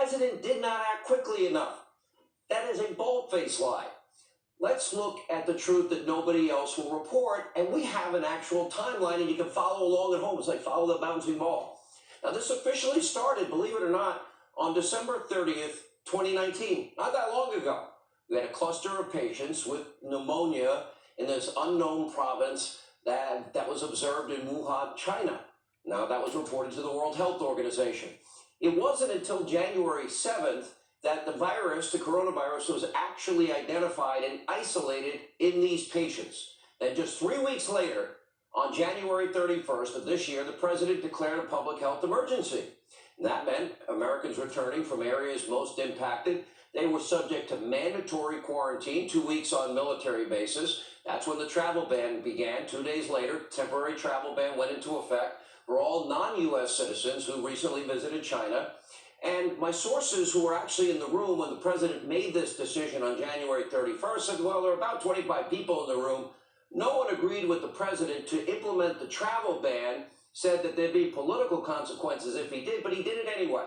president did not act quickly enough. That is a bold-faced lie. Let's look at the truth that nobody else will report, and we have an actual timeline, and you can follow along at home. It's like follow the bouncing ball. Now, this officially started, believe it or not, on December 30th, 2019, not that long ago. We had a cluster of patients with pneumonia in this unknown province that was observed in Wuhan, China. Now, that was reported to the World Health Organization. It wasn't until January 7th that the virus, the coronavirus, was actually identified and isolated in these patients. Then just 3 weeks later, on January 31st of this year, the president declared a public health emergency. And that meant Americans returning from areas most impacted, they were subject to mandatory quarantine, 2 weeks on military bases. That's when the travel ban began. 2 days later, temporary travel ban went into effect for all non-U.S. citizens who recently visited China. And my sources who were actually in the room when the president made this decision on January 31st said, well, there were about 25 people in the room. No one agreed with the president to implement the travel ban, said that there'd be political consequences if he did, but he did it anyway.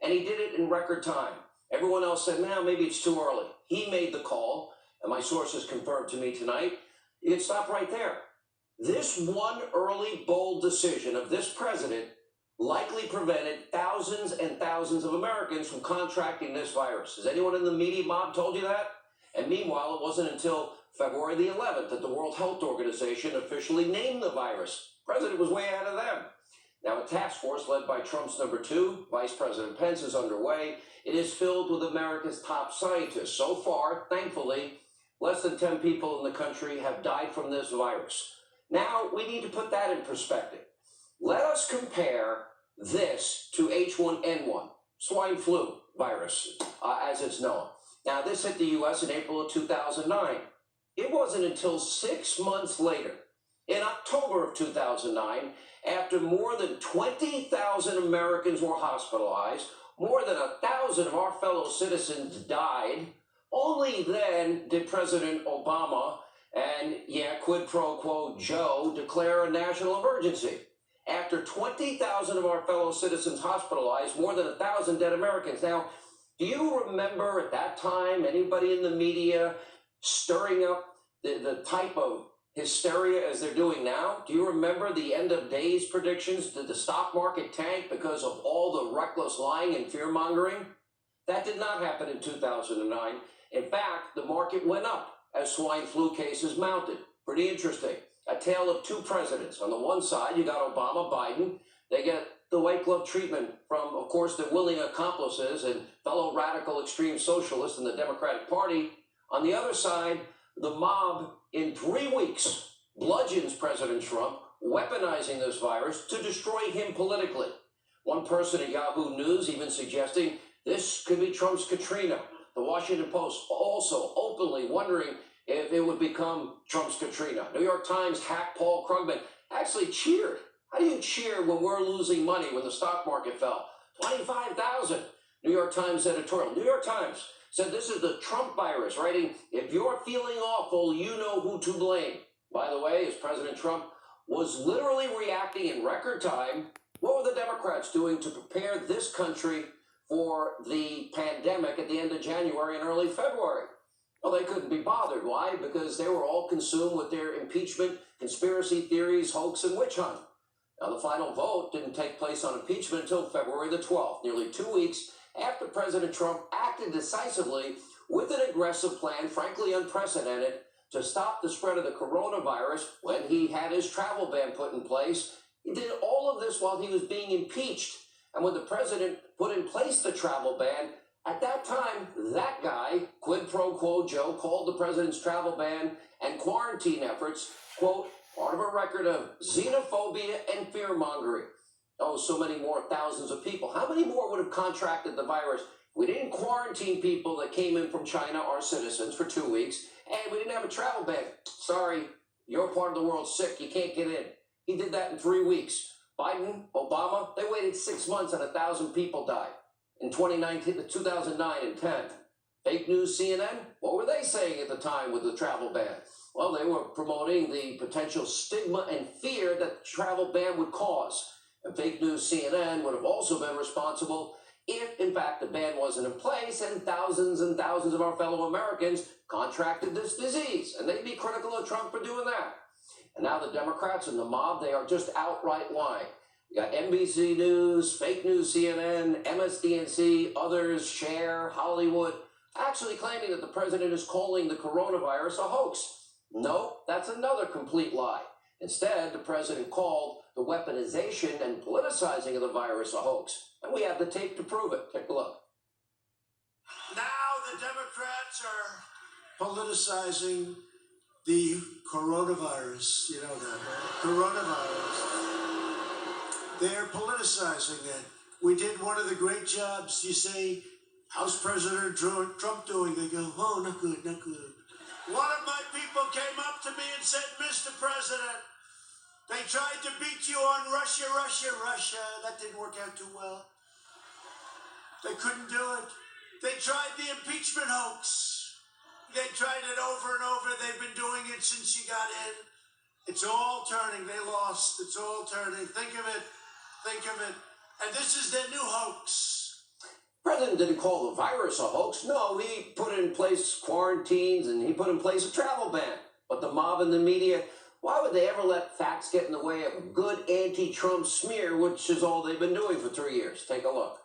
And he did it in record time. Everyone else said, now maybe it's too early. He made the call, and my sources confirmed to me tonight. You can stop right there. This one early, bold decision of this president likely prevented thousands and thousands of Americans from contracting this virus. Has anyone in the media mob told you that? And meanwhile, it wasn't until February the 11th that the World Health Organization officially named the virus. The president was way ahead of them. Now, a task force led by Trump's number two, Vice President Pence, is underway. It is filled with America's top scientists. So far, thankfully, less than 10 people in the country have died from this virus. Now, we need to put that in perspective. Let us compare this to H1N1, swine flu virus, as it's known. Now, this hit the U.S. in April of 2009. It wasn't until 6 months later, in October of 2009, after more than 20,000 Americans were hospitalized, more than 1,000 of our fellow citizens died, only then did President Obama and, quid pro quo Joe declare a national emergency. After 20,000 of our fellow citizens hospitalized, more than 1,000 dead Americans. Now, do you remember at that time anybody in the media stirring up the type of hysteria as they're doing now? Do you remember the end of days predictions? Did the stock market tank because of all the reckless lying and fear mongering? That did not happen in 2009. In fact, the market went up as swine flu cases mounted. Pretty interesting. A tale of two presidents. On the one side, you got Obama, Biden. They get the white glove treatment from, of course, their willing accomplices and fellow radical extreme socialists in the Democratic Party. On the other side, the mob in 3 weeks bludgeons President Trump, weaponizing this virus to destroy him politically. One person at Yahoo News even suggesting this could be Trump's Katrina. The Washington Post also openly wondering if it would become Trump's Katrina. New York Times hack Paul Krugman actually cheered. How do you cheer when we're losing money, when the stock market fell? 25,000. New York Times editorial. New York Times said this is the Trump virus, writing, if you're feeling awful, you know who to blame. By the way, as President Trump was literally reacting in record time, what were the Democrats doing to prepare this country for the pandemic at the end of January and early February? Well, they couldn't be bothered. Why? Because they were all consumed with their impeachment, conspiracy theories, hoax, and witch hunt. Now, the final vote didn't take place on impeachment until February the 12th, nearly 2 weeks after President Trump acted decisively with an aggressive plan, frankly unprecedented, to stop the spread of the coronavirus when he had his travel ban put in place. He did all of this while he was being impeached. And when the president put in place the travel ban, at that time, that guy, quid pro quo Joe, called the president's travel ban and quarantine efforts, quote, part of a record of xenophobia and fear-mongering. Oh, so many more thousands of people. How many more would have contracted the virus? We didn't quarantine people that came in from China, our citizens, for 2 weeks, and we didn't have a travel ban. Sorry, your part of the world's sick. You can't get in. He did that in 3 weeks. Biden, Obama, they waited 6 months and 1,000 people died. In 2009 and 10. Fake news CNN, what were they saying at the time with the travel ban? Well, they were promoting the potential stigma and fear that the travel ban would cause. And fake news CNN would have also been responsible if, in fact, the ban wasn't in place and thousands of our fellow Americans contracted this disease. And they'd be critical of Trump for doing that. And now the Democrats and the mob, they are just outright lying. You got NBC News, fake news CNN, MSDNC, others, Cher, Hollywood, actually claiming that the president is calling the coronavirus a hoax. No, that's another complete lie. Instead, the president called the weaponization and politicizing of the virus a hoax. And we have the tape to prove it. Take a look. Now the Democrats are politicizing the coronavirus. You know that, right? Coronavirus. They're politicizing it. We did one of the great jobs. You say, how's President Trump doing? They go, oh, not good, not good. One of my people came up to me and said, Mr. President, they tried to beat you on Russia. That didn't work out too well. They couldn't do it. They tried the impeachment hoax. They tried it over and over. They've been doing it since you got in. It's all turning. They lost. It's all turning. Think of it. And this is their new hoax. The president didn't call the virus a hoax. No, he put in place quarantines and he put in place a travel ban. But the mob and the media, why would they ever let facts get in the way of a good anti-Trump smear, which is all they've been doing for 3 years? Take a look.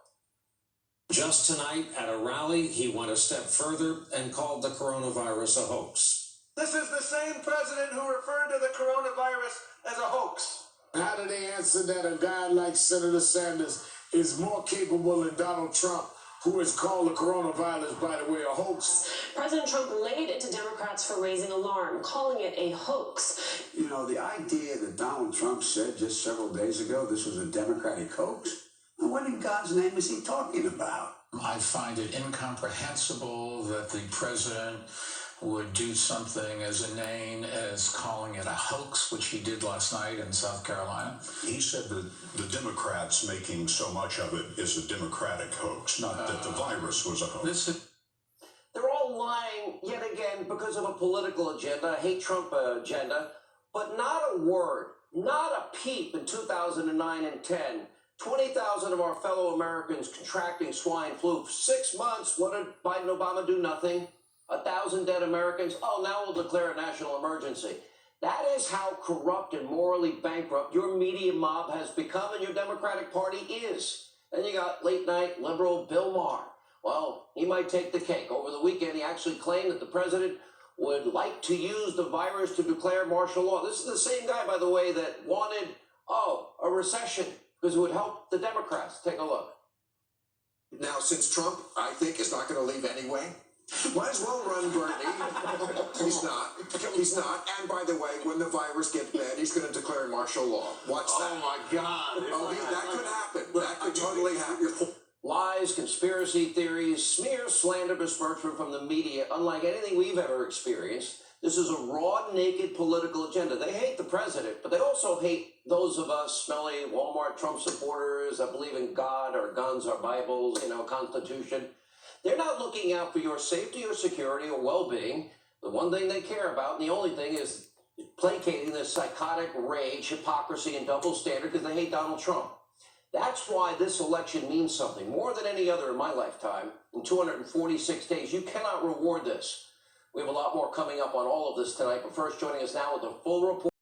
Just tonight at a rally, he went a step further and called the coronavirus a hoax. This is the same president who referred to the coronavirus as a hoax. How do they answer that a guy like Senator Sanders is more capable than Donald Trump, who has called the coronavirus, by the way, a hoax? President Trump laid it to Democrats for raising alarm, calling it a hoax. You know, the idea that Donald Trump said just several days ago this was a Democratic hoax, and what in God's name is he talking about? I find it incomprehensible that the president would do something as inane as calling it a hoax, which he did last night in South Carolina. He said that the Democrats making so much of it is a Democratic hoax, not that the virus was a hoax. They're all lying yet again because of a political agenda, a hate Trump agenda, but not a word, not a peep in 2009 and 10. 20,000 of our fellow Americans contracting swine flu. For 6 months, what did Biden and Obama do? Nothing. 1,000 dead Americans. Oh, now we'll declare a national emergency. That is how corrupt and morally bankrupt your media mob has become and your Democratic Party is. Then you got late night liberal Bill Maher. Well, he might take the cake. Over the weekend, he actually claimed that the president would like to use the virus to declare martial law. This is the same guy, by the way, that wanted, a recession because it would help the Democrats. Take a look. Now, since Trump, I think, is not going to leave anyway, might as well run Bernie. He's not. And by the way, when the virus gets bad, he's going to declare martial law. Watch that. Oh, my God. That could happen. That could totally happen. Lies, conspiracy theories, smear, slander, besmirchment from the media, unlike anything we've ever experienced. This is a raw, naked political agenda. They hate the president, but they also hate those of us smelly Walmart Trump supporters that believe in God, our guns, our Bibles, Constitution. They're not looking out for your safety or security or well-being. The one thing they care about, and the only thing, is placating this psychotic rage, hypocrisy, and double standard because they hate Donald Trump. That's why this election means something, more than any other in my lifetime. In 246 days, you cannot reward this. We have a lot more coming up on all of this tonight, but first, joining us now with the full report.